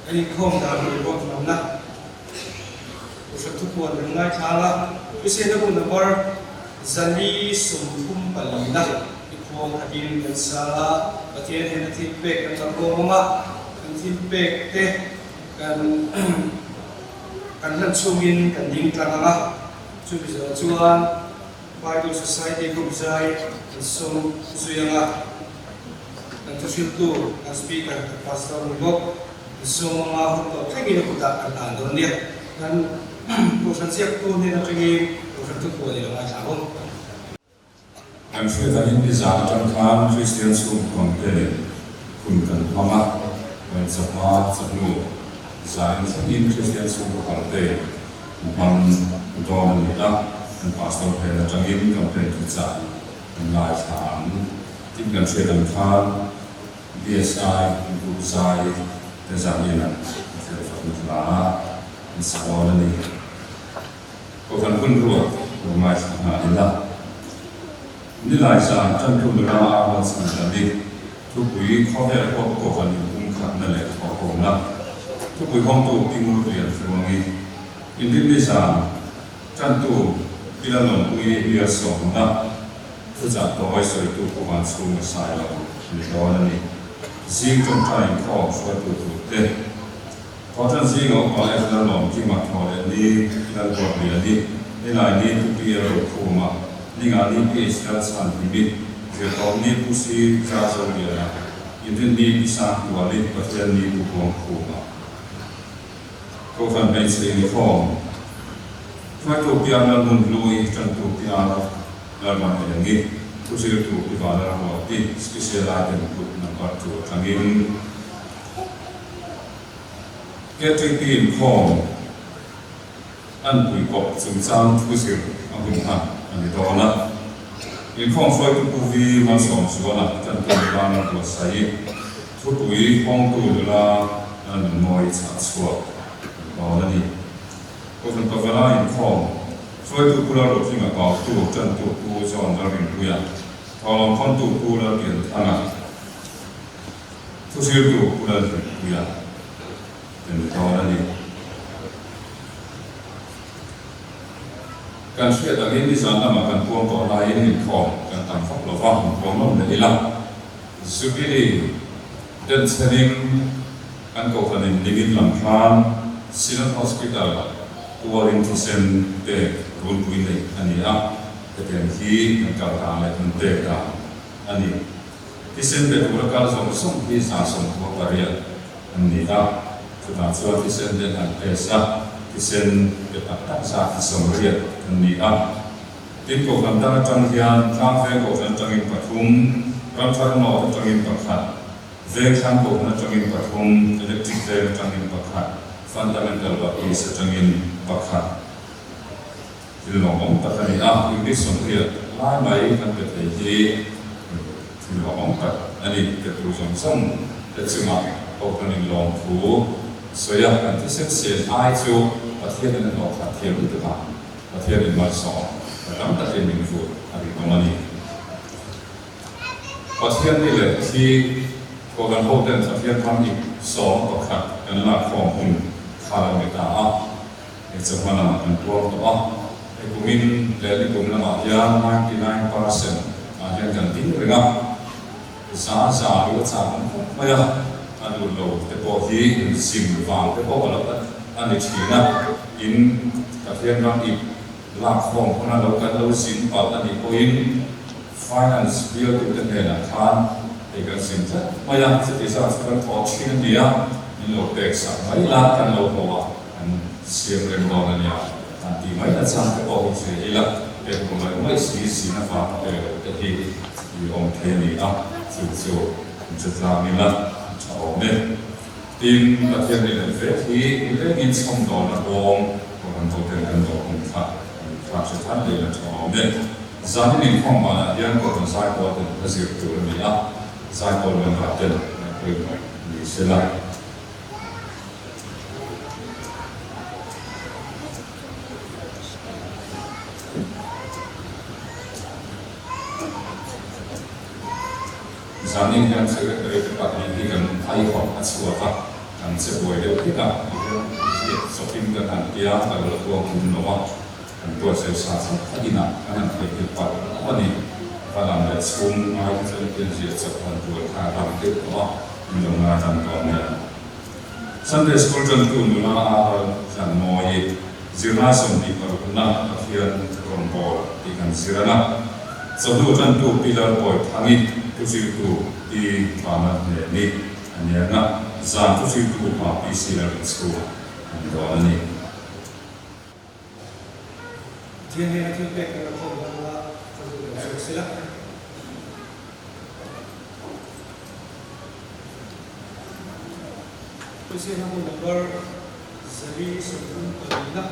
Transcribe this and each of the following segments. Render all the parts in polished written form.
ไอ้ข้อมดาวในรถน้ำนะอุตทุกคนยังไงช้าละพิเศษนะคุณนะว่าจันดีสมคุ้มปลีนะอีกข้อมขัดยินกันซาละประเทศเห็นที่เป็กกันตะโกงมากันที่เป็กเตะกันกันนั่นชูมินกันยิงกลางละชูบิจจวนBible Society group saya so suyanga dan tersitu speaker pastor Bob so mga huto kaya kita akan doon dia dan proses siap tu ni nak pergi proses tu boleh lah sabun. Ang sudah ini zaman kan Christian school konten kunkan mama dan semua semua zaman ini Christian school konten bukan doang kita dan pastor pada jangin konten kita mengenai tentang tinggal sedang kan BSI group saya dan zaman Terima sekolah ni. Bukan pun dua, rumah sana adalah nilai sah tentu berapa awal sekali. Tukui kau ada kau bukan umkat nilai kau nak. Tukui kau tu timur dia semuanya. Ini bisa tentu bila nombui dia semua. Sejak awal itu bukan semua saya sekolah ni. Jika kita kau suatu tuพอท่านซีก็ขอให้ท่านลองที่มาขอเรื่องนี้ท่านบอกเรื่องนี้ในหลายนี้ทุกปีเราถูกมาในงานนี้เป็นการสันติเกี่ยวกับนี้ผู้ซีจะสอนเรื่องอินเทอร์เน็ตพิสานตัวนี้ประเทศนี้ถูกลงถูกมาก็ท่านเป็นสิ่งที่ของถ้าถูกพิจารณาลุ่นลุยจนถูกพิจารณาแล้วมาอย่างนี้ผู้ซีถูกพิจารณาว่าที่สเปเชียลไลท์เป็นถูกนำมาถูกทางนี้แค่ที่ปีนของอันปุ๋ยกบซึ่งสร้างผู้สื่ออันเป็นหักอันนี้ตอนนั้นปีนของช่วยผู้วิมันส่งส่วนนั้นจนตัวบ้านตัวใสทุกปุ๋ยของตัวเวลาอันน้อยชัดชัวตอนนั้นนี่ก็เป็นตัวเวลาปีนของช่วยตัวผู้เราที่มาก่อตัวจนตัวผู้สอนเราเป็นผู้ใหญ่พอเราพ้นตัวผู้เราเปลี่ยนทางนั้นผู้สื่อตัวผู้เราเป็นผู้ใหญ่เป็นตอนนั้นการช่วยต่างๆที่สอนทำการพวงต่อลายนี่ของการทำฟักเราฟังพวงน้องในหลักสุขีดีเดินเสด็จการก่อการดิบินลำพานซิลล์ฮอสพิทอลตัวริมที่เซนเตะรุนปุยเลยอันนี้จะเป็นที่การกล่าวทางและการเตะกันอันนี้ที่เซนเป็นตัวการส่งที่สะสมตัวการเรียนอันนี้Sudah suatu desain dan pesa desain depan saat semeriat niat tim program dan canggih kafe program canggih patung ramsar mau canggih pakat veksan program canggih patung elektrik canggih pakat fundamental bagi canggih pakat jadi ngomong pakat ini semeriat lain kan betul ngomong pakat ini keterusan sem tercuma program ini longfu所以啊，这些写爱就把天的那个把天路的吧，把天的马上，咱们大家民族啊，比方呢，把天的嘞ที่ก็กันพบกัน把天ทำอีก2ก็ขัดกันละของคุณคาราเมตาอ่ะไอ้จะมาหน้ากันตัวตัวไอ้กุมินและที่กุมินละยา99%อ่ะยังกันทิ้งเลยนะสาหรือสาไม่อะอันนู้นเราแต่พอที่สิ่งฟังแต่พอเราอันนี้ทีนะอินกับเรื่องนั้นอีกหลักของคนนั้นเรากันเราสิ่งปัจจัยนี้ก็อิน finance เรื่องตัวเองนะทานเอกสินจะไม่ยังจะที่สร้างสรรค์พอชิ้นเดียวนี่เราเด็กสักไม่ละกันเราบอกว่าอันเสียงเรื่องเราเนี่ยอันที่ไม่ละสร้างแต่พอที่เสียละเด็กคนไม่สิ่งนะฟังแต่ที่อยู่องค์เทนีอ่ะจู่ๆจะทำนี่ละเอาเนี่ยทีมประเทศในประเทศที่เรื่องนี้ส่งต่อนะองค์คนตัวเป็นกันตัวองค์ข้าสุดท้ายเลยนะเอาเนี่ยจานนี้ข้องมาอย่างก็ต้องใช้ตัวเป็นภาษาตัวนี้อ่ะใช้ตัวเป็นแบบเดิมคือมีเสลา Zanim yang saya kerja pada ini kan ayah asal apa kan se boy le pina so kim kan an kia ta lo ko kun no wa kan to se sa sa ina kan ke ke pa ani palam le sum ma se le ji sa kan to ka ram ke to no na tan to ne Sunday school jan tu na jan moi zirna som di par na afian ron bo di kan zirana so du jan tu pilar boy thangi tu si tu di pa na ne ni ania na zan tu si tu pa PC learning school and do ani Dia ni nanti baik kalau kau bawa kalau sila. Kasi ako number Zali Sumpung Palina.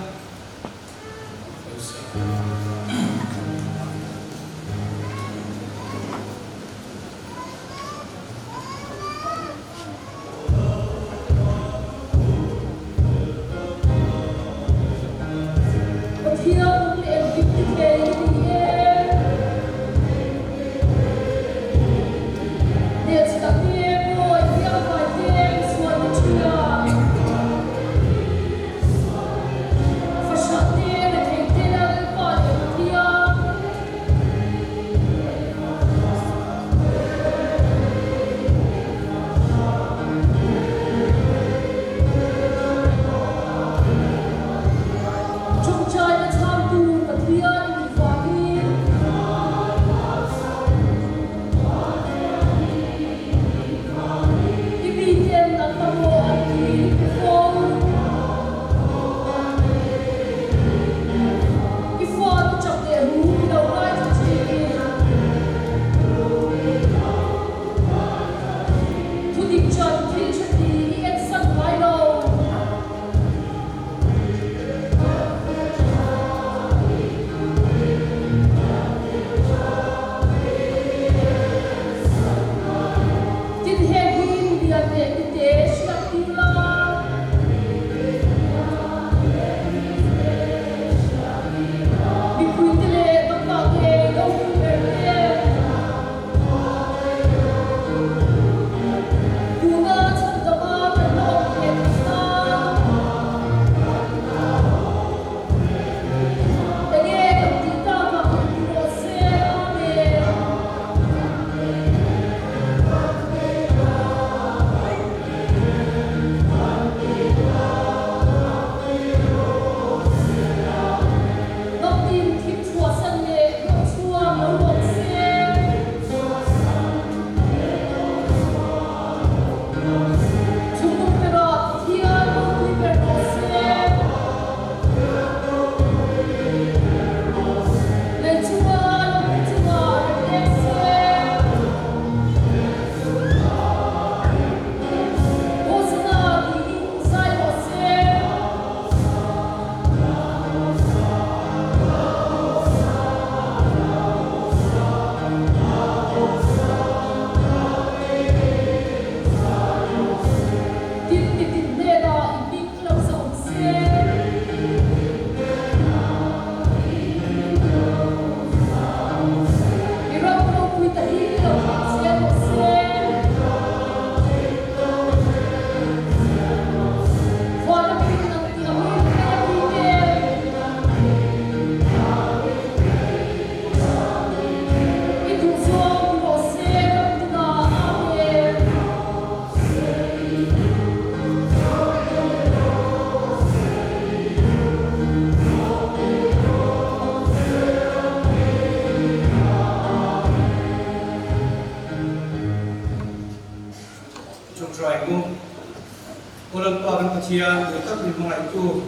Orang orang kecil mereka memang itu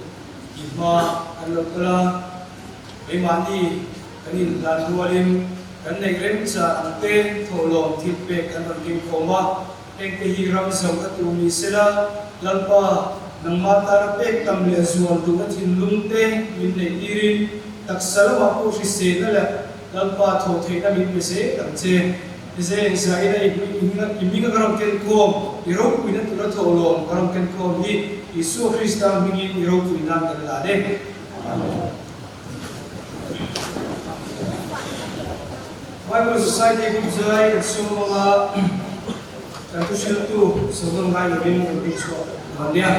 ima alokala imani kanin dan dualim kan negeri bisa ante tolong tipe kan berking koma yang kehiram zaman itu misalnya lalpa nang mata pek tamle zual tu kan hinlumte minne irin taksal wapu sisena la lalpa thothei na min pese tamche ise Israel iminga karam ken ko iro kuina tura tholom karam ken ko ni Isu Krista mingi iro kuina kalade Bible Society kujai semua tu siltu sebelum hari ini berbicara วันเนี้ย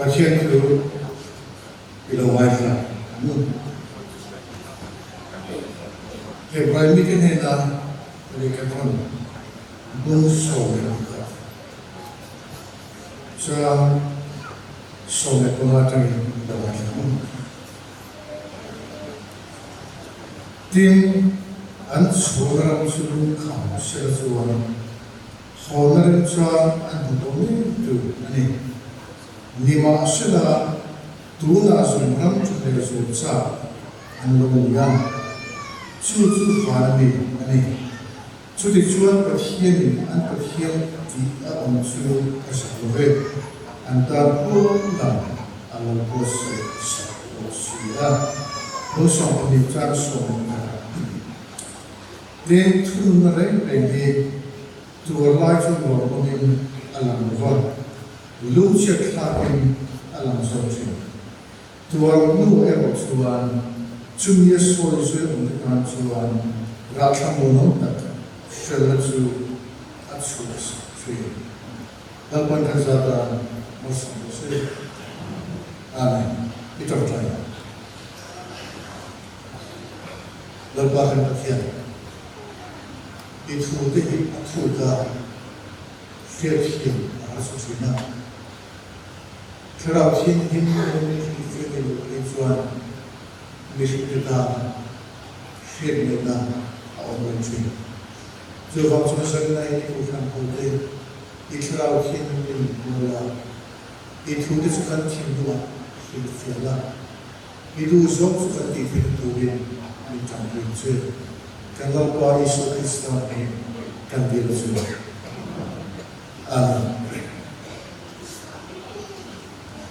Pasien itu ilang wajah kamu. Hebrai mitin hena mereka pun bungsu mereka. So somet pengatang ilang wajah kamu. Tim an suara musuh kamu sesuatu. Honoran soal an domin tu ani. Lima sila tuna sumram chukne sumsa anlong yang chu farmi ani chuti chuan pathian an pathian ti a on chu asave anta ko la along ko se sila ko so ni char so de thun re re tu la chu mo min alam wa Lucia Clarkin alam sochi. Tuan nu ero tuan chumia soi soi undekan tuan rathamono tak shelatu atsulas tree. Dalpan kazata mosam se. Amen. Itor taya. Dalpan pakian. Itu deh aku dah fiat asosina. Kerap hin ini tuan mesti kita firman awal mencuri. जो वक्त सर नहीं को हम होते इतना उसी में बोला इतने सुखान चिंतुआ इतना itu zong seperti itu yang dicampur je. Kalau kau Yesus Kristus ni kan dia semua.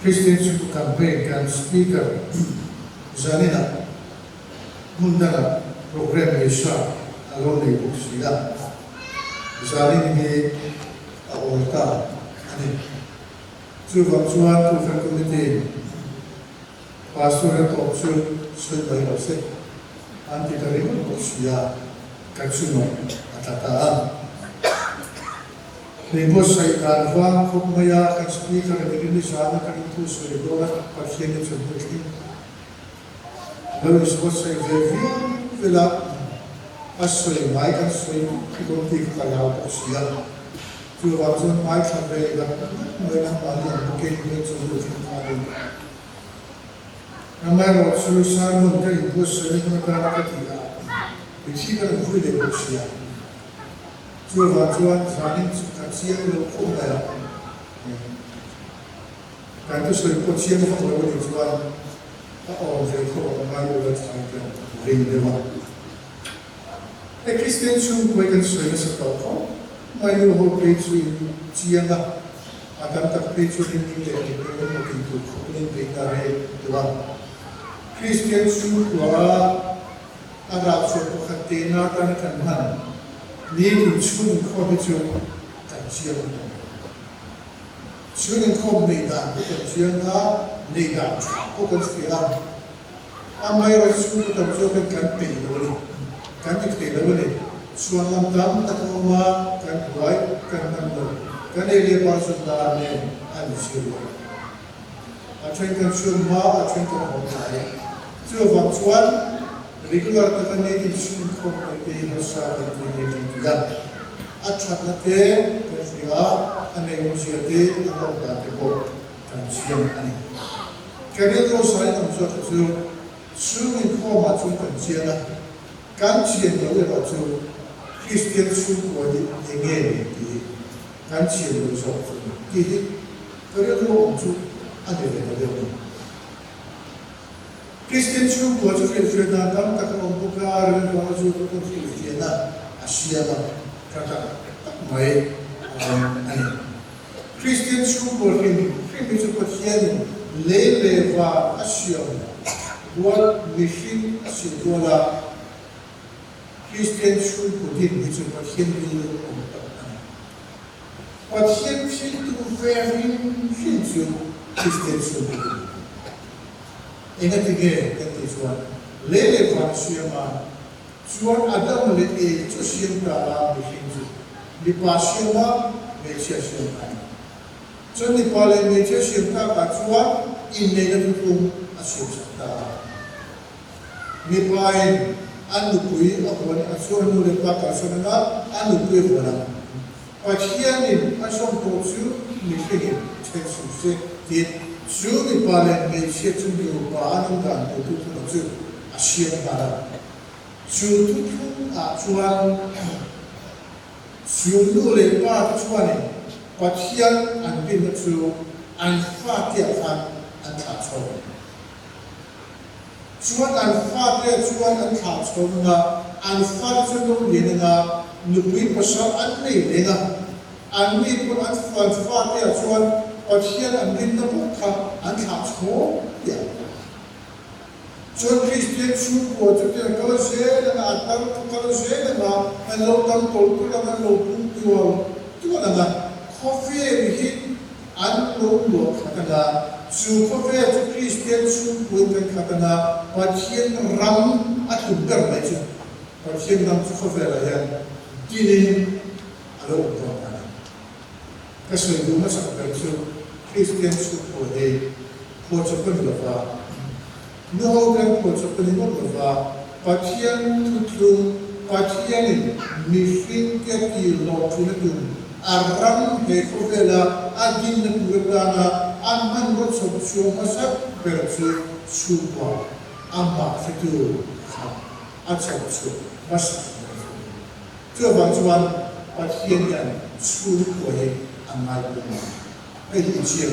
Kristen suku campaign kan speaker zanina mundana program Yesus alon ni buksida. Zanin ni awalta ani. Cuba tu fakulti pastor atau sudah berse, anti dari manusia kacungan atataan. Lembos saya kalva, kumaya kan speaker begini sana kan itu sudah dua pasien yang seperti. Lalu sebab saya review, bila asal mai kan saya ikut kalau manusia. Juga waktu mai sampai mereka malah mungkin dia sudah fikir. Namai ro solusan untuk ibu seni negara ketiga, disiapkan oleh Rusia. Juga tuan zanin kacian lokal ya. Kan itu sudah kacian lokal oleh tuan. Oh, jadi kalau namai ro zanin rindewa. Kristen suku mereka sudah sepakat. Mai ro pecu ciana akan tak pecu ini dari mungkin itu ini dari tuan. Kristen suku agak suku katena dan kanhan ni suku kau betul kajian suku kau nida kajian nida bukan sekian amai suku kajian kan pelu kan pelu sualam dam takoma kan buai kan namur kan ele pasunda ne ansiru acuan kan semua acuan kan hokai Cuba tuan regular tekan ini suku ini besar ini juga. Acap nanti kerja ane usia di atau tak tebo dan siang ane. Kerja terus saya terus tu suku kau macam kerja lah. Kan siang juga macam Kristen suku wajib ingin di kan siang terus tu. Jadi kerja terus macam ane ada. Kristen suku wajib kerja dalam tak membuka dan wajib kerja Asia kata mai ani. Kristen suku ini cepat yang lelewa Asia buat misi Asia dola. Kristen suku ini cepat yang lelewa. Pasien itu very sensitif Kristen suku. Ingat lagi kata Tuhan, lele manusia mana, Tuhan ada melihat itu siapa dalam hidup, di pasien mana, media siapa. Jadi di paling media siapa Tuhan ini itu siapa. Di paling anu kui, apa ni asal nulis pakai sana, anu kui mana. Pasien ini asal kursus, mesti cek susah dia. Suami paling media tu bahan dan itu tu Asia Barat. Suatu acuan, suatu lepas acuan pasien ambil tu anfat tiapan antacuan. Cuan anfat tiacuan antacuan anfat tu lena nubi pasal aneh lena aneh pun anfat tiacuan. Pasien ambil nampak anak semua ya. So Kristen suku jadi kalau saya dengan atau kalau saya dengan melakukan tolong dengan lopung jual juga dengan kopi ini anu kata suku itu Kristen suku itu kata pasien ram atau berbaca pasien ram suku yang kini ada orang kasih dulu masa kerja Kristen suku ini kocok berapa, nuhkan kocok berapa, pasien tutu pasien mifin kaki lokun itu, aram hekuvela, adin berana, aman kocok masa berarti suku, amma itu, acap suku masa. chưa vang chuan bắt hiền nhận su của hệ ăn mai của mình hay đi chiều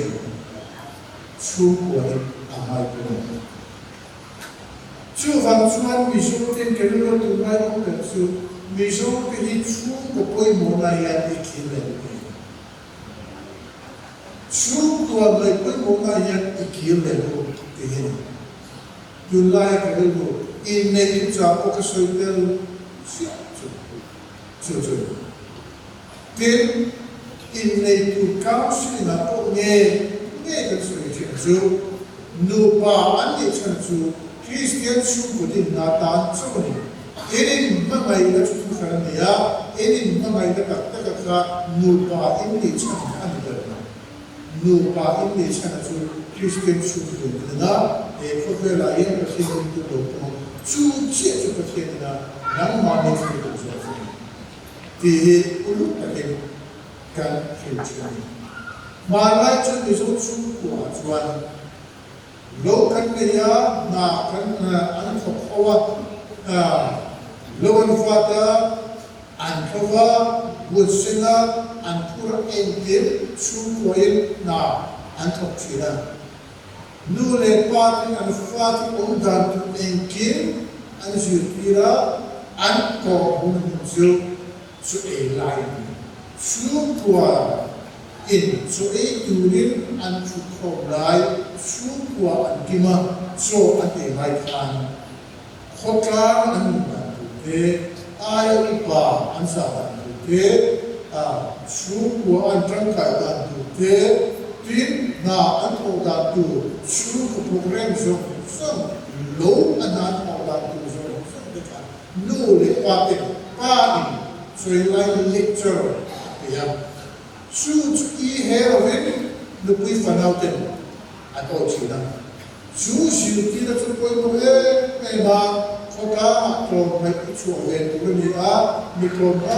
su của hệ ăn mai của mình chưa vang chuan vì số tiền cái lúc tụi mai không được su vì số cái đi su của tôi muốn này là đi kiếm được su của người tôi muốn này là đi kiếm được cái gì Jun lai cái lúc in này chúng ta có cái sự tiêu chưa tiền in này tụi cao sĩ là có nghe cái sự chuyện chú nụ bà anh đi chân chú Christian chú của đình là tán cho mình ini mà mày đã chúng ta này à ini mà mày đã tất cả nụ bà anh đi chân anh được nụ bà anh đi chân chú Christian chú của đình là để có thể là yên cáiสิ่งที่ถูกต้องchú chia cho cái chuyện là nắng mà mình phải được rồi thì lúc này cần hiểu chuyện mà lại cho cái số chú của chuan lâu cần cái na cần anh học hoa lâu anh phát anh thua buồn sinh anh thua em kiếm chú của em na anh học chuyện là nu le pat an fat on dan tu enkin an zutira an ko hun zu su e lai su tua in su e turin an su ko lai su tua an kima so an e lai khan khoka an dan tu te ayo ipa an sa dan tu te su tua an trang kai dan tu te tin na an thọ đạt tu su của program zo xong lâu an an thọ đạt tu zo xong được cả nu le qua tiền pa in so lai lecture ya su i hero ven lu pui fanau ten a to chi na su siu ti da chu poi mo e ma khoka to mai chu ven tu ni a mi ko ma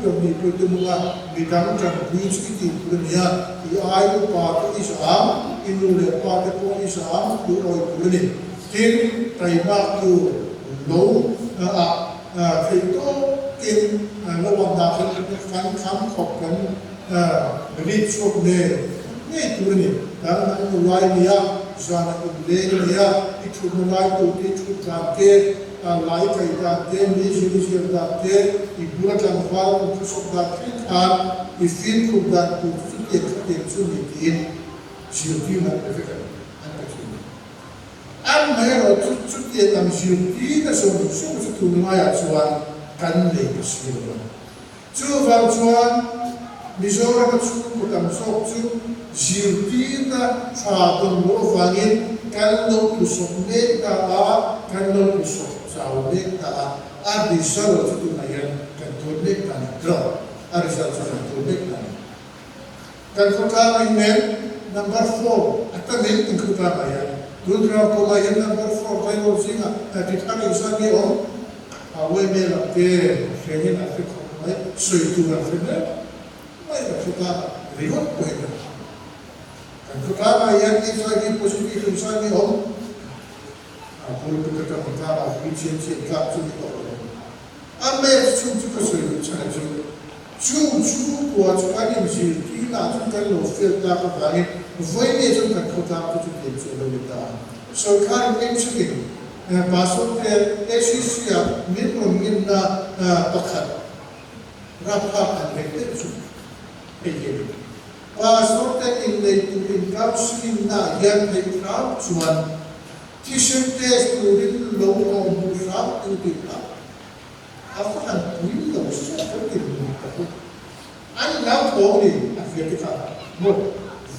to mi pui tu ma mi dang chang pui chi ti tu ni a i ai lu pa to isam inu le pa te ko isam tu oi tu ni tin tai ma tu lo thầy to tin lo wang da kan kham khop kan ri chok ne ne tu ni da na nu lai ni a jana ku le ni a i tu no lai tu ti tu ka ke lai kai da te ni ji da te i bura kan fa ku sok da tin a i fin ku da tu fi te chu ni tin ji ti na pe ka an mai ro chu te tam ji ti da so chu tu ma ya chuan kan le ku si ro chu van chuan Mizoram at suko tam sok chu jirtina chadon mo vangin kalno tusok meta kalno tusok sao meta adisal tu nayan kan tonek kan dro adisal tu tonek kan kota main number 4 at men in kota mayan dudra ko mayan number 4 kayo singa tatit kan isa ni o awe me la ke fenin afriko mai soitu afrika mai kita reward point kan kita yang itu lagi positif misalnya om aku kita pertama efisiensi tak cukup ame cukup kesulitan cukup buat sekali mesti kita kan lo filter kembali voi ni kan kita cukup kita so kan mention pasal esensia minum minna pakat rapat anggota cukup pasal in le turin kau sina yang le kau cuan t-shirt test turin lo kau busap turin kau apa kan turin lo busap turin kau an lau kau ni akhir kita mo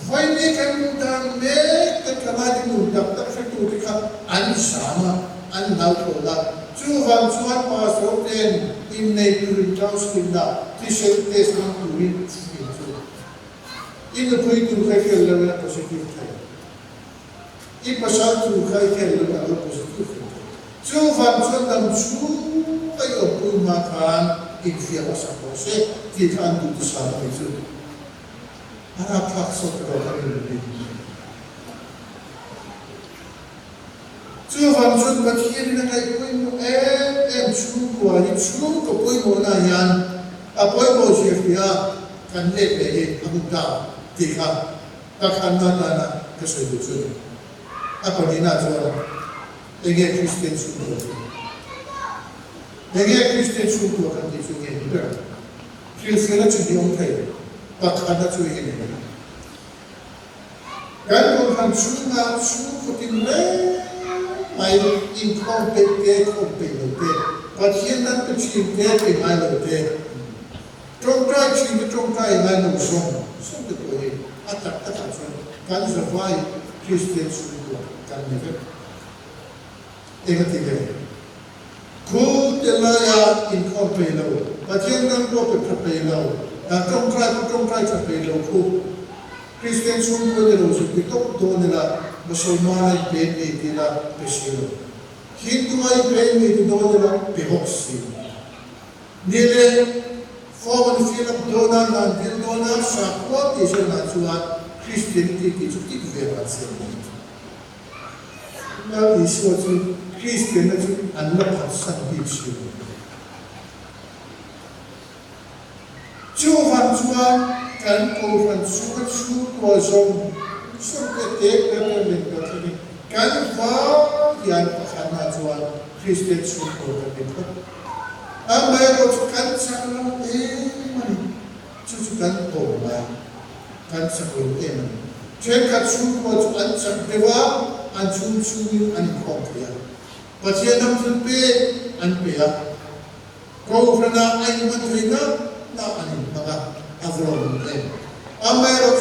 vai ni kan dan me kan kamadi mudah tak turin kau an sama an lau kau lah cuan pasal in le turin kau sina t-shirt test turin in the point to make a level positive thing. In pasal to make a level positive thing. So van them two ay opun makan in via sa pose kita andu to sa peso. Para pakso to ka So van bakirin na kay ko em chu tua ni chung ko poi mo na yan a poi mo si fia kan le pe e amuta ti kha ka khan na na ka soi du chu a pa ni na chu enge Christian chu ko enge Christian chu ko kan ti chu nge ni Christian na chu di ong thai pa khan na chu nge ni kan ko kan chu na chu ko tin le mai in compete compete but here not to achieve that in my life trong trai chi trong trai mai nông sống được rồi attack rồi can survive Christian school can never negative good delaya in compete lo but here not to prepare lo trong trai prepare lo Christian school ko de rosu pitok do nila musulman ben ni dila pesilo Hindu ay ben ni do nila pehoksi nile forward field dona na dil dona sa kwat is na chuan Christianity ki chuti vera se na isu chu Christian na chu anla phasan bi chu chu han chuan kan ko han chu ko zong Surga tek dan berkati kan fa yang pakhana chuan Christian school ko kan amai ro kan sakna mani chu kan ko ma kan sakul mani chen ka chu ko an sak dewa an chu an ko ya pathian nam sun pe an pe ya ko frana ai man thina na an ma avron em amai ro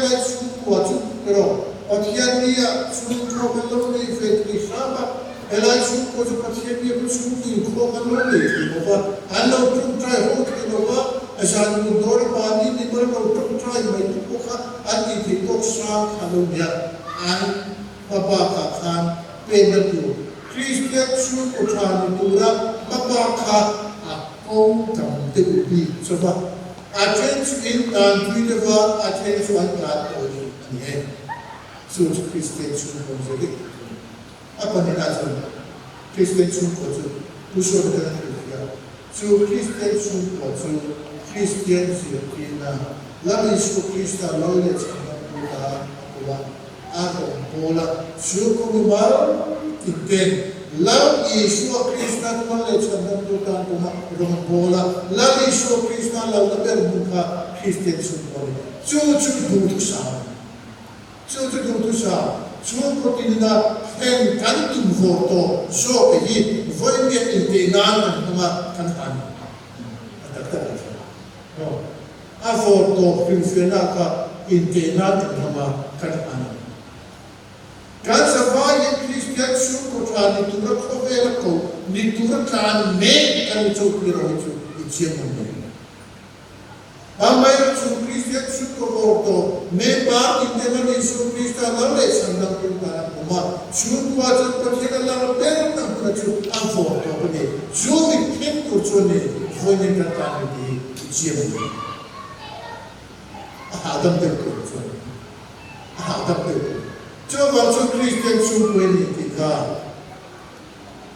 na chu ko chu pero pathian dia chu ko lo ni fe ni khaba elai chu ko chu pathian dia chu ni ko lo ni ko ba an lo tu try ho ke lo ba asan mu dor pa ni bor ko tu try mai ko kha an ni ti ko sa khalo dia an papa ka khan pe na tu Christian chu ko cha ni tu ra papa kha a ko tam te bi so ba attends in tan tu attends one God ni so Christian chu ko je apa ni nazar Christian chu ko je puso de la Biblia so Christian chu ko je Christian sirkina la Yesu Krista lole chana puta kuwa ako bola chu ko mal titen la Yesu Krista lole chana puta kuwa rom bola la Yesu Krista lole berbuka Christian chu ko chu du sa chu ko tinina hen kan tu voto so pe hi voimia intenan ma kan han adakta no a voto filfena ka intenan ma kan han kan sa vai Christian su ko trani tu ra ko vera ko ni tu ra kan me kan chu piro chu ichiam mo amai chu Christian su ko voto me ba intenan Yesu Krista lale sandang pinta ma chu kwa chu pathian la pe na ko chu a voto ko ni chu mi kin ko chu ni voine ka ta ni ichiam mo adam de ko chu adam de chu va chu Christian su ko ni ti ka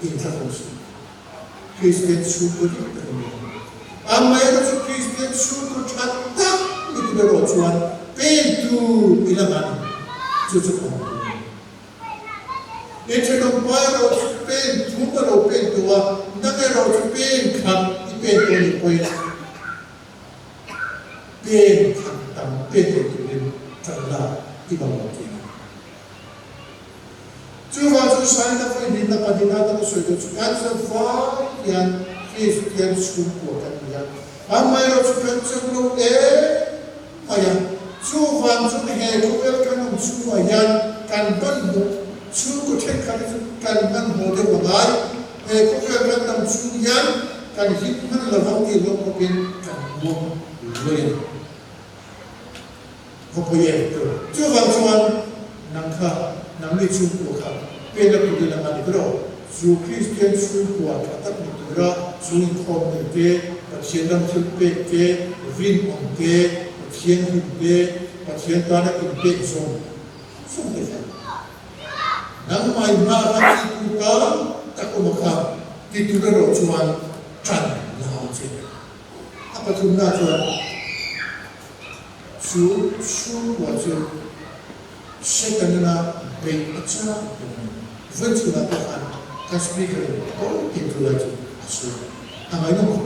intrafonso Christian su ko ni amai chu Christian su ko chatta ni de ro chuan Pedro ilaman chuchu ko eche no paro pen thumaro pen towa nagero pen kham pen to ni koi pen kham tam pen to ni tala ibawa ki chuwa chu sai na foi ni na padina ta so to kan sa fa yan Christian school ko kan ya amai ro chu kan chu e aya chu van chu he ko vel kan chu yan kan ban do chu ko thek kan ban ho de bai e ko vel kan chu yan kan hit man la va ki lo ko pin kan mo lo ye ko po ye to chu van chu an nang kha nang ni chu ko kha pe la ku de la ma de ro chu Christian chu ko ta ta ni to ra chu ko ne pe pa chen dam chu pe ke vin on ke Thiên hình bê và thiên ta đã hình bê xong không thể phải nắng mai ma ra khi tu ta ta có một khả thì tu đã rồi chuan trần nào chứ apa thun na cho chú của chú sẽ cần là về cha vẫn chú là các anh các speaker có tin tu là chú anh nói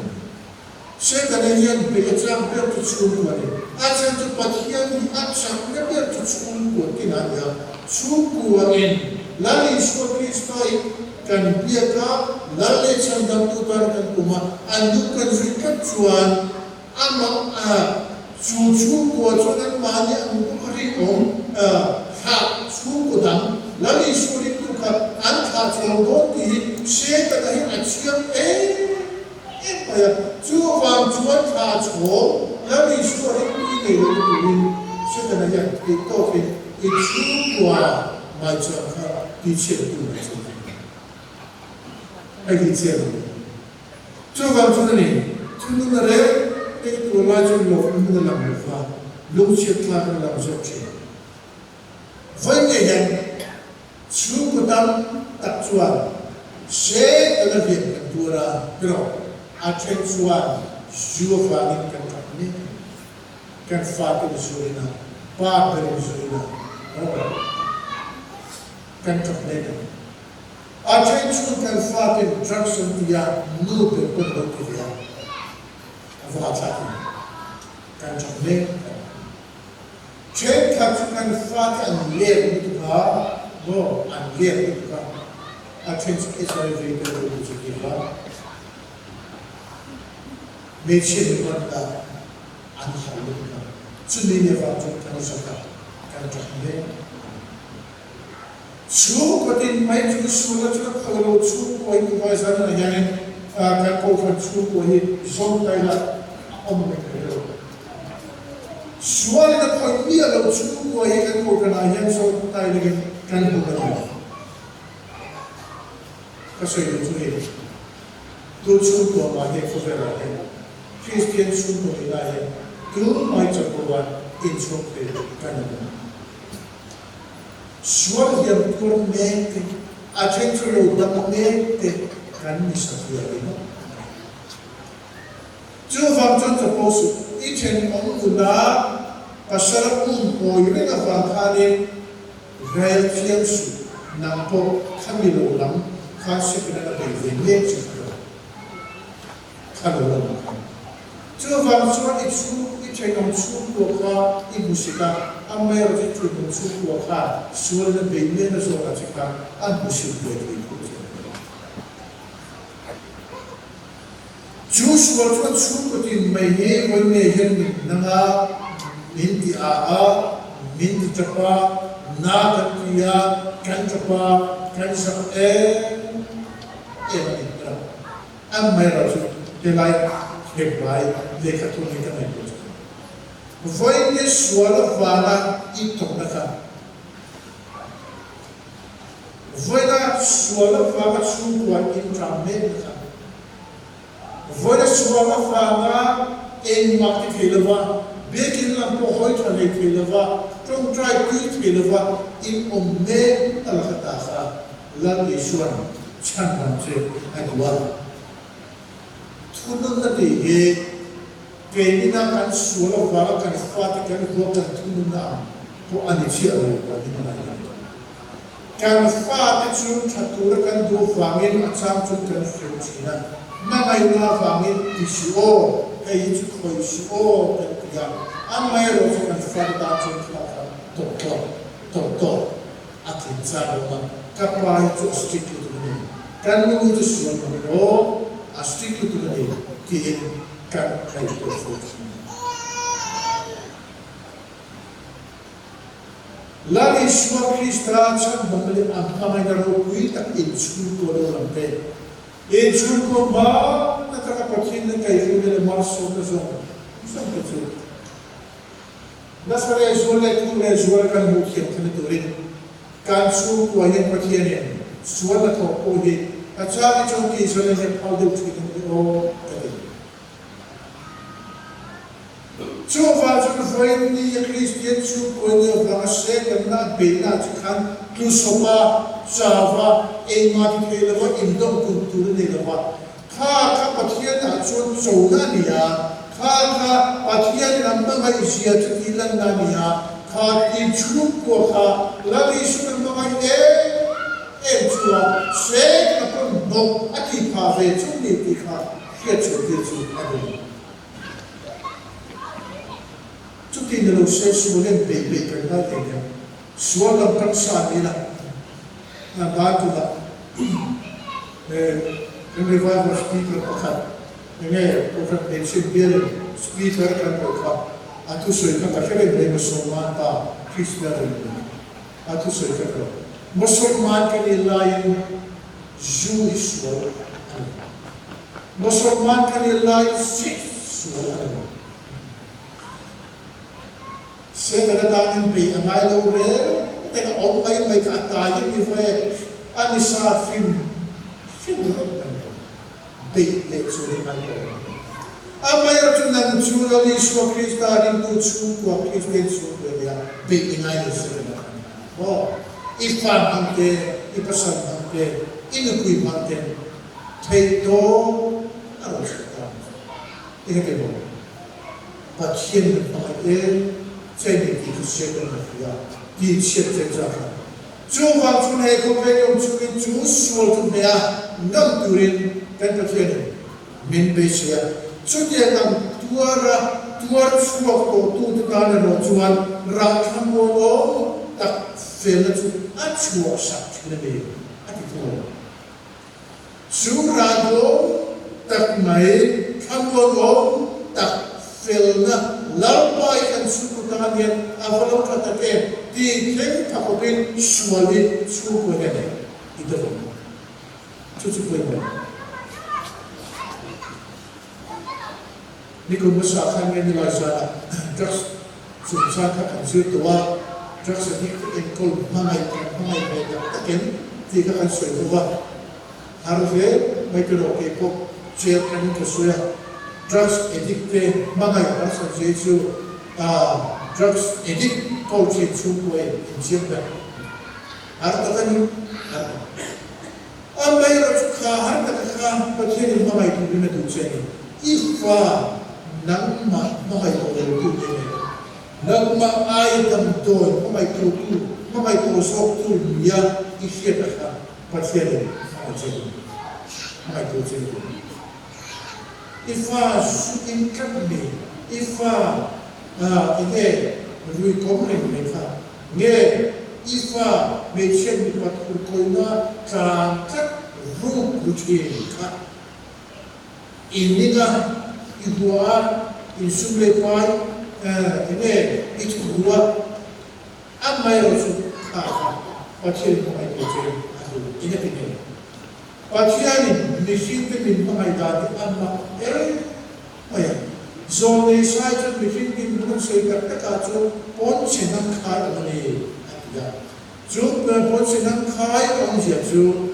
sẽ cần là hiện về cha về tu chú của này anh sẽ tu bắt hiện anh sẽ về tu chú của cái nào đó chú của anh là lý số Christoi kan biaka lalle chandam tu par kan kuma andu kan zikat chuan amang chu ko chuan mani ang ri om ha chu ko dam lalle suri tu ka an kha chong do ti she ta hi achiam pa ya chu wang chuan kha cho lalle suri tu ni lo tu ni she ta na ya ti to ki chu wa mai chuan kha ti che tu ni ai đi chơi cho vào cho này cho nên là đấy cái tuổi là cho lộc mình làm được và lúc chết là làm rất chuyện với người dân chú của tâm tập chuẩn sẽ là việc cần tua ra rồi à trên chuẩn chú và những cái tập này cần phát cái chú này ba cái chú này cần tập này attention can fat instruction via no pe ko via ava ataki kan chone check can fat and live to ka no and live to ka attention is very very to give up make sure you want that and how you ka chuni ne va to kan saka kan chone chú có tin mấy chú chú là chú không có chú của anh vai dân là nhà nên các cô phần chú của anh giống đây là ông mình phải được chú là không biết là chú của anh các cô phần này nhân số đây là cái căn của mình các sự chú này tôi chú của mà hiện không phải là cái Christian chú của mình là hiện cứ mấy chục của bạn in số về căn của mình suar yang kurmete attention lo damete kan misafia ino chu vam chon to posu I chen ong una pasara poi renga van khane rail fiam su nampo khamilo lam kha sikna na be venge chu khalo lam chu vam chon I chen ong chu ko kha I musika amay ro chu ko kha suar na be ne na so ka chika an musik be ko chú suar chu ko tin mai he won ne hen nanga min ti min ti chapa na ta kiya kan chapa kan sa amay ro chu te lai he bai le ka tu ni ta mai ko voi ne suara vana I tok na ka voi na suara vana chu kwa in tramen ka voi na suara vana en mak ti khelewa bekin lam po hoi thale khelewa trong trai ki khelewa in omme al khata kha la le suan chan nam che adwa thunun na de ye kaya na kan suara wala kan fati kan huwag kan tunun na po ani siya rin pati na kan fati chun chatura kan do fangin at sam chun kan fiyosina mamay na fangin isyo kaya chun ko isyo kan kaya ang mayroon sa kan fati ta chun kaka doktor at linsado ka kapay chun astik ito na kan nung ito suwan mo astik ito na kiin kan kay ko lagi suwa Krista chan bambali ang kamay na rokuy tak insul ko na lampe insul ko ba nakakapatid na kayo nila marso na zon isang patid nasa rezole kung rezole kan mukhiya kan turin kan su ko yan patiyan yan suwa na to o di at sa itong kisa na yan pagdaw chikin o so far so the ni Christian su ko ni of se kan na be na kan tu sopa sava e ma ti ke lewa in dong kultur ni lewa ข้าปะเทียนอาชวนโจนานียข้าปะเทียนนำมาให้เสียที่ลันนานียข้าที่ชุบตัวข้าแล้วที่สุดมาให้ชัวเสกกับคนนกอธิภาเวชุนีติข้าเขียนชุดที่สุดอะไรชุดที่เราเสกส่วนเล่นเบย์กันได้เองส่วนเราตั้งสามีละนั่นได้ตัวละไม่ว่าว่าสปีกเกอร์ครับเนี่ยพวกเราเป็นสิ่งเดียวสปีกเกอร์กันหมดครับอาทุสวยกันแต่แค่เป็นมุสลิมตาคริสเตียนอาทุสวยกันเรามุสลิมกันนี่ลายจูอิสวลมุสลิมกันนี่ลายซิกสวลเสกระดานเป็นอะไรเราเรียกแต่ก็ออกไปไม่ขาดตายยังมีไฟอันนี้ซาฟิมbig legs with my body. Amaya to them to the least of his garden to two of his legs with their big in either side. Oh, if I'm there, if a son there, in a quick mountain, take door, I was in a table. But here, my air, take it to second of the art. Did ship the Java. Two months from a companion to be too small to bear, not during Pentathlon. Min Besia. So they are towards what to the garden of Juan Rakamo that fell to a true such in the bay at the floor. So Rado that may come on that fell Larbai and Suputanian Avalokatake, the King Tapopin, Swali, Supagane, in the room. To the Nico Musa came in the Lazada, just to Saka and Zutua, just a nick and called Mamma again, take a answer over. Harvey, make it okay, pop, chair, and to swear. Drugs addicted, Mamma, as Jesu, drugs addict, culture, true way in Children. Artani, I'm made of car, but here is Mamma to be to say. If nang mamay ko ulit din nang maay damdon mamay ko sok tu niya isya ka pasyente mamay ko sino ifa sukin kapne ifa ide rui kommen mefa nge ifa mechen ni patul koina kan ru rutin ka iniga Ibuah, insumle pai, ini itu gua, amai rosu, pacien mamai pacien, ini begini. Pacien mesin begini mamai dati amma, maya, zone saja mesin begini bukan sekitar kacau, pon senang kai ini, ya, jo pon senang kai orang siapa,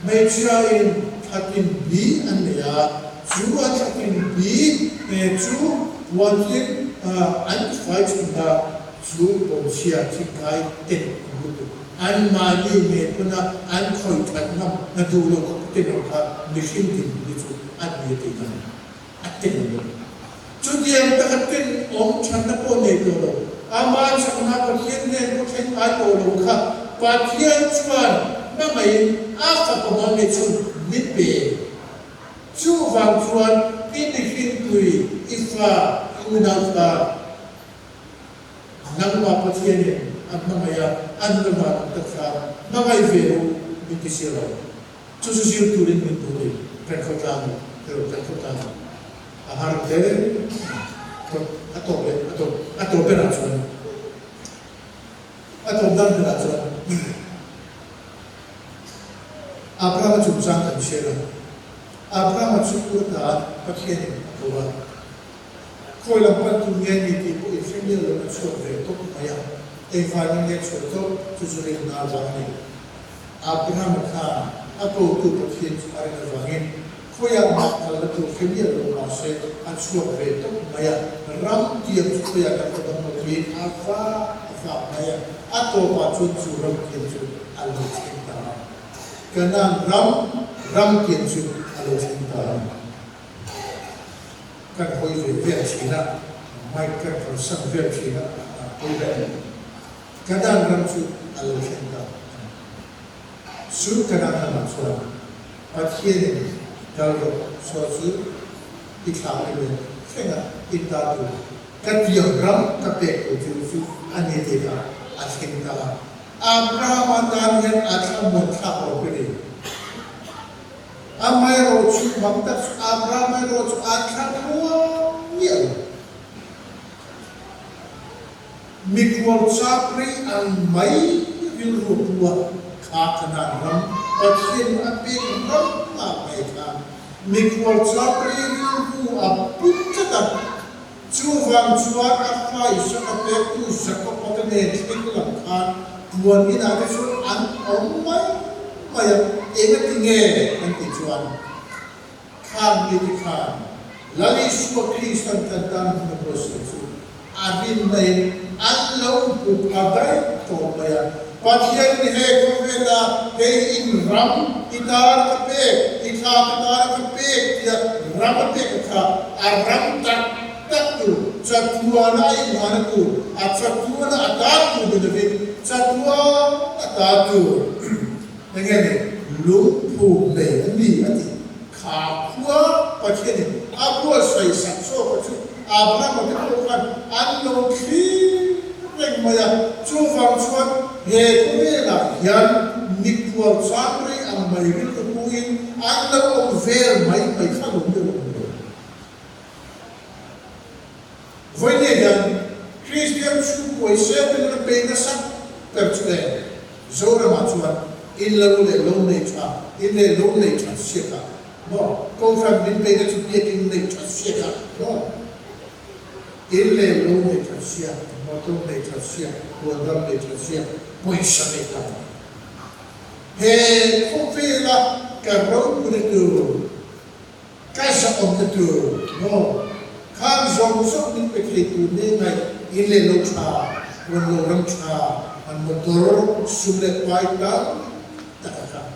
mecahin hatin bi anda. Two are taking B, two wanting and fighting the two of Shiatic guy in and Mali made Puna and Koitanam, and do look at machine little admitting at the to the end of the on Chanapone, a man shall have a hidden looking at Oloka, but here it's one, Mamma, after the money to midday. Two van indifferently ifa unalta nangma patiene at mamaya annaman taksa magay vero bitisiro susisir turin min turin perkotano pero perkotano ahar dere ato beratson ato dan beratson Abraham jumsang kamshera Abraham syukur taat pakian Tuhan. Kau lambat dunia ni tipu ifnya lalu surga itu maya. Evan yang surga tujuh nalani. Abraham kah apa itu pakian cari nalangin. Kau yang lalu tu ifnya lalu masih surga itu maya. Ram dia supaya kata mungkin apa maya. Atau macam surga itu Allah cinta. Karena ram kian surga lo sin ta kan hoi ve china mai kan sang ve china hoi ve kadang ram chu alo sin ta su kadang ma chu pathian dalgo so su ikha le senga itatu katia ram kape ko ju ani te ka asin ta Abraham dan akan berkata begini. Amai roju bangta Abraham roju akan mulia. Mikwal sapri amai wilrua kakanan ram pathin api ram amai kan. Mikwal sapri wilrua aputata. Chuwang chuwak apai sakape tu sakapatane tiklam kan. Buat ini ada suatu orang yang ingat tinggal nanti jual kan di kan lalu semua Kristen tentang proses itu abin main Allah bukan tombaya pasien ni hei kofela hei in ram itar kape dia ram kape ka ram tak tu satu anak mana tu satu anak atau tu betul Satwa atatu dengan lupu ni ati kakua pakai aku saya sakso pakai apa kan anu kiri yang maya cufang hekubela yang nikwa samri ang may rituin anu over may kalung dulu. Voyez Christian suku isep dengan penasak terusnya, zora macam illa low nature, siapa? No, confirm bin pega tu pieting nature siapa? No, illa low nature siapa? Motor nature siapa? Kuadram nature siapa? Puisa nature. He, kopela karau itu, kasa om itu, no, kan zong bin pega itu ni ngai illa low cha, low cha. Motor sulit paita takkan.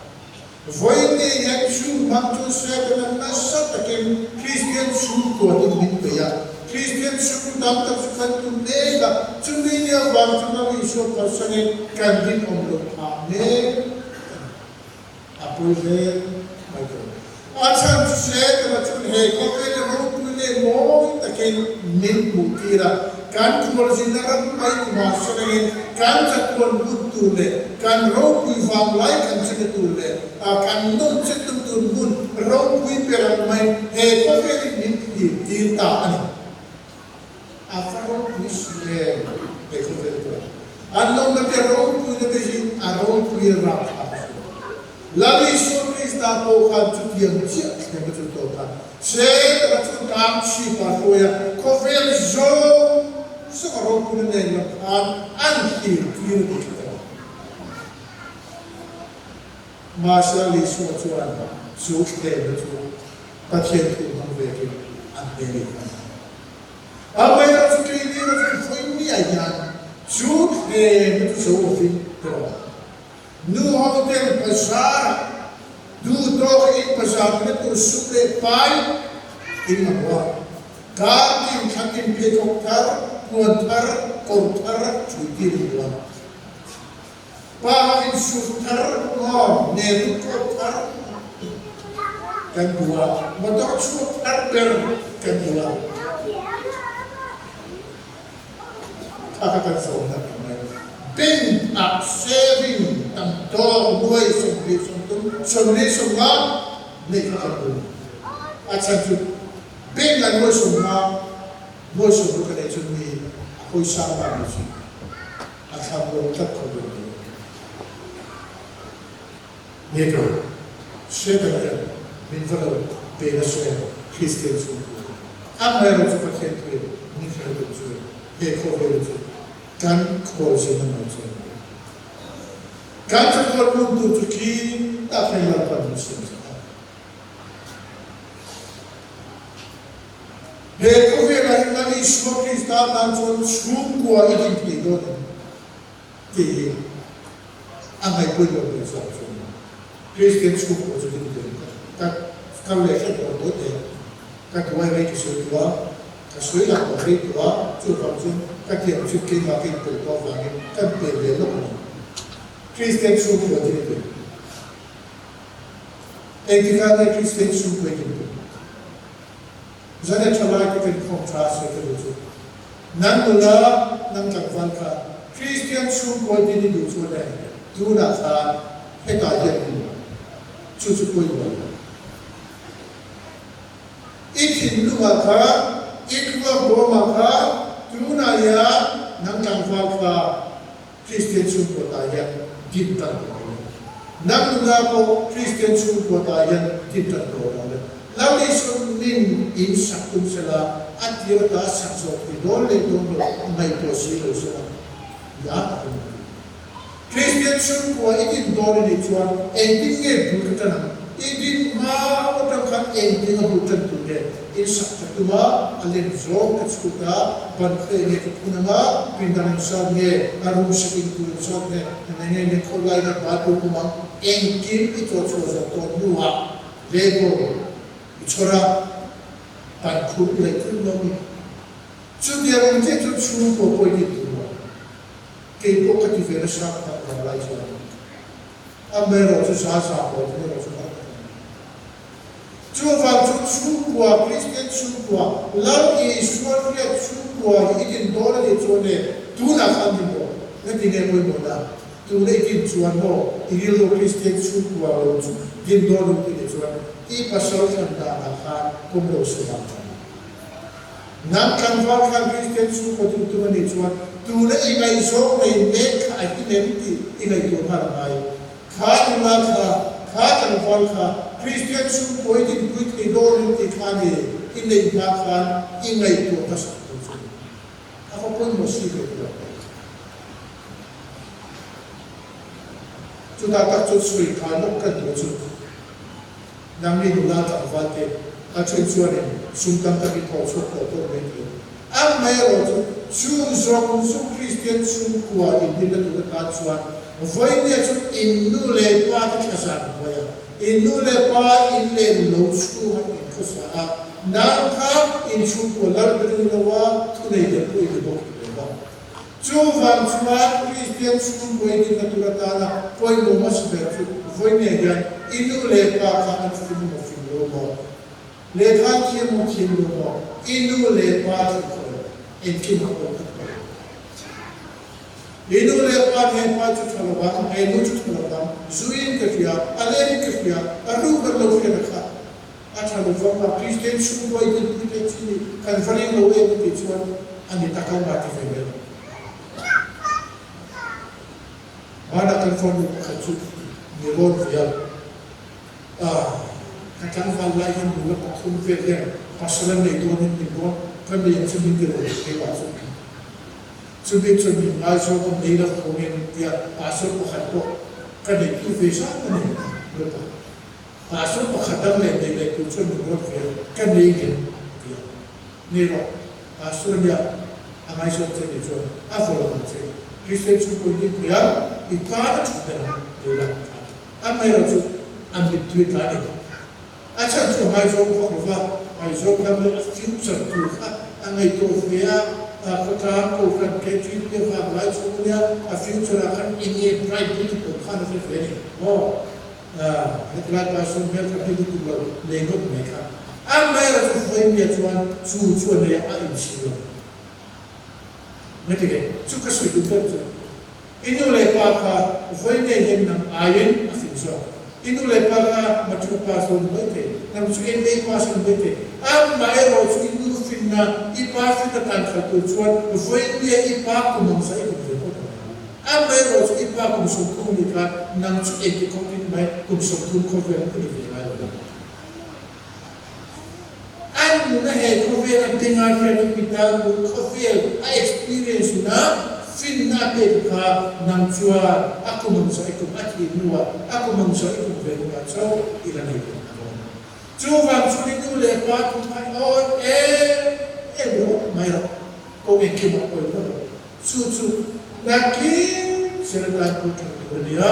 Voine yang su mantu saya kena nasa takin Christian su tuan ini beya. Christian su dalam tersukan tu nega. Cumbinya bangsa nabi su pasangan kandin omlo ame. Apa je? Macam. Asal saya kena cumbi. Kau ini mau punya mau takin min mukira. Kan kumar sinaran mai kumasarin kan jatuan butuh le kan roh kuifam lai kan ceketule kan non ceketun pun roh kuiperan mai koferi ni tinta ani afaro kuisle koferi anong na roh kuiperin roh kuirap lalu Yesus tahu kan cucian siap yang betul kan saya betul tak siapa koya koferi zon sekarang pun ada yang anti kiri kita. Masa lisu cuan, suka betul, pasien tu mengweki Amerika. Apa yang suka ini betul ini aja, suka betul sofin tu. Nu hotel pasar, nu dok in pasar itu suka pai ini apa? Katin pekokar. Kuantar, kontar, cuci dua. Pahin sutar, neru kontar, kan dua. Motor sutar kan dua. Kakak saudara kami. Ben saving tantor dua sumber semua nekar dulu. Asalnya ben lalu semua. Musuh bukan itu ni, aku sama musuh. Asal tak kau berdua. Ni tu, sebenarnya minta bela saya Kristen semua. Apa yang kita pakai tu, ni kita tu, kau berdua, kan kau semua macam. Kan kau berdua tu kini tak payah lakukan musuh. Kau vela lagi semua Kristen dan semua ini tidak di amai pun berbeza. Kristen semua jadi berbeza. kan le khet ko to te ka to ai ki so to ka so la ko ri to chu ka chu ka ki chu ki ma ki to to va ni ka pe le lo ko Christian su ko ti te e ki ka le Christian su ko ti te zane chala ki kan contrast ko chu nan la nan ka van ka Christian su ko ti ni du chu le du na sa he ta ye chu chu ko yo ikin lu ma ka ikwa bo ma ka du na ya nan ka van ka Christian su ko ta ya din ta nan la ko Christian su ko ta ya din ta ko lao đi xuống min in sắc tung sẽ là ăn tiêu ta sắc sốt thì đó lên đông độ ngày của sĩ rồi sẽ là giá Christian xuống của ít in đó lên đi chuan em tin nghe bút cái nào ít in mà ở trong khán em tin nghe bút chân tụi đấy in sắc chắc tụi mà anh lên gió cái sút ta ban khơi nghe cái phun mà pin đàn sao nghe arum sắc in tụi sao nghe nên nghe khâu lại cái bát tụi mà em kim ít cho cho tôi nuôi lego chora tan khu le khu no mi chu dia ron te chu chu ko đi tu ke ko ka ti vera sa ta ka lai chu a me ro chu sa ko me ro chu chu va chu ko Christian chu ko la e suar ya chu ko i din do le chu ne tu na khan di mo ne ti ne mo da tu le ki chu an mo i lo Christian chu ko ro chu din do lo ti chu i pasal kan da na khan kum lo su ba nan kan va kan Christian su ko tu ni chuan tu le i ngai so nei ne kha ki ne ti i ngai to har mai kha ma kha kan va kha Christian su ko i din tu ti do ni ti kha ni i nei ma kha i ngai to ta sa tu chu a ko ko mo si ke tu chu ta ta chu sui kha lo kan do chu nang ni du la ta va te a chen chuan ne sum tam ta ki ko so ko to me ti am mai ro chu zong su Christian sum kwa in din tu ta chuan voi ne chu in nu le pa ta ka sa ko ya in nu le pa in le lo su ha in ko sa na kha in chu ko la de no wa tu ne de ko i do ba chu van chuan Christian sum voi din tu ta na koi mo ma su be chu voi ne ya inu le pa kha an fi mo fi lo mo le kha ki mo ki lo mo inu le pa ko en ki mo ko inu le pa ne pa chu thalo ba ai no chu thalo ba zuin ke fia ale ke fia aru ba lo ke kha a thalo va ma Christian su ko i te pu te chi kan fari lo e te chuan ani ta ka ba ki fe mana kan fon ka chu ni lo fia kadang falai yang dulu pakun fikir pasaran itu ni buat kan dia cuma dia masuk cuma masuk ke dalam komen dia masuk ke hati kan itu visa kan betul masuk ke hati dia itu cuma buat kan dia ni lo masuk dia amai soal ni cuma apa lagi sih Kristen suku ini dia ibarat sudah dia amai lo ambil duit lagi. Acha tu mai zo ko va mai zo ka me future tu ka angai to via ko ta ko kan ke ti ke va mai zo nya a future kan in a private ko kan fe fe o hetla ta so me ka ti tu lo le no me ka am mai ra tu foi me chuan chu ne a in si lo me te ke chu ka so tu tu inu le pa ka foi ne yen na ayen a fin so inu le para machu pason bete nam su en dei pason bete am mai ro su inu finna I pa fita tan ka tu chuan foi dia I pa ku mong sai ku ko am mai ro su I pa ku su ku ni ka nam su en ki ko ni mai ku su tu ko ve ku ni mai ro an na he ko ve na tinga ka ni pita ko ve a experience na finna pe ka nam chua aku mengso iku ati nuwa aku mengso iku berupa so ilani chu van chu ni tu le pa tu mai o lo mai ro ko me ki mo ko lo chu na ki serta ku tu dia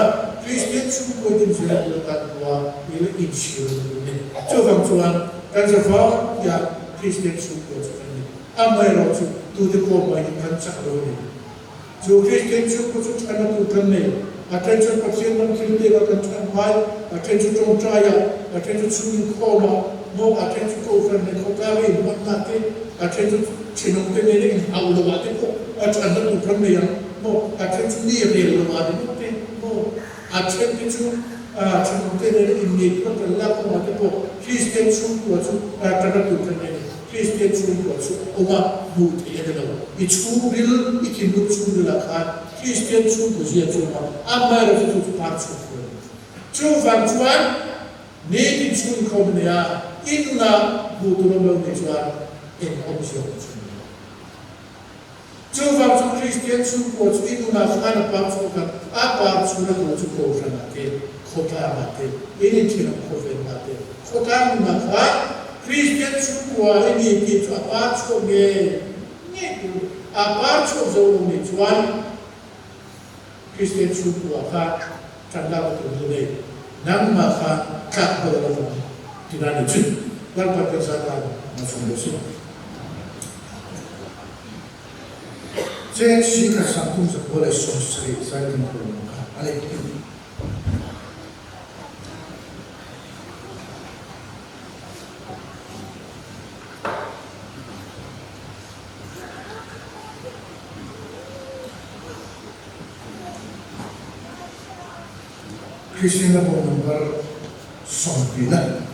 Christian chung ko din siya tatwa ila inshiro ni. So bang chuan kan sa fa ya Christian chung ko sa ni. Amay ro chu tu de ko mai kan sa ro ni. So Christian chung ko chu kan tu kan ni. Attention pasien man kilde ka kan chuan mai attention tong traya attention chung ko ma mo attention ko kan ni ko ta ri mo na te attention chinong te ni ni au lo wa te ko attention tu kan ni ya mo attention ni re lo wa ni te mo attention chinong te ni ni ko kan la ko ma te ko Christian chung ko chu kan tu kan ni Christian chung ko chu o ma bu te ya de lo I chu bil I kin bu chu la kha Christian chung ko ji chu ma amma ro chu pa chu ko chu van chuan ni tin chung ko ne ya inna bu tu lo ne chuan in option chu van chu Christian chung ko chu inna kha pa chu ka a pa chu na ko chu ko sa na ke khota ma te ini tin ko ve ma te khota ma kha Christian chung ko ini ki chu pa chu ge ni a pa chu zo ne chuan Christian chung ko kha tanda ko ne nang ma kha ka ko lo tinani chu wal pa ka sa ka ma chu lo su je shi ka sa tum sa ko le so sai sai tin ko ka ale Christian na po number sompina.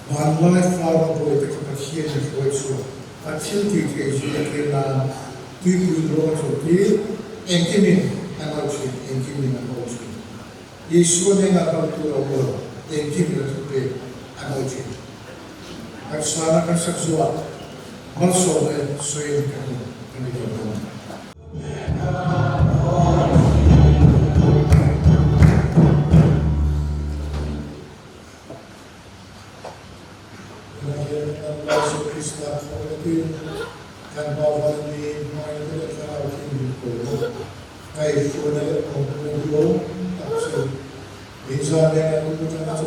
One life father po ito kapatid na po ito. At silti kayo siya kailan tuwing roon sa ti, engkimin ang outfit, engkimin ang outfit. Yesu na nga pagturo ko, engkimin ang tupi ang outfit. At sana kang saksuat, malso na suyin kami kanilong. Kan bawal ni mai ke kalau ini ko ai ko na ko ko tapos minsan na ko na sa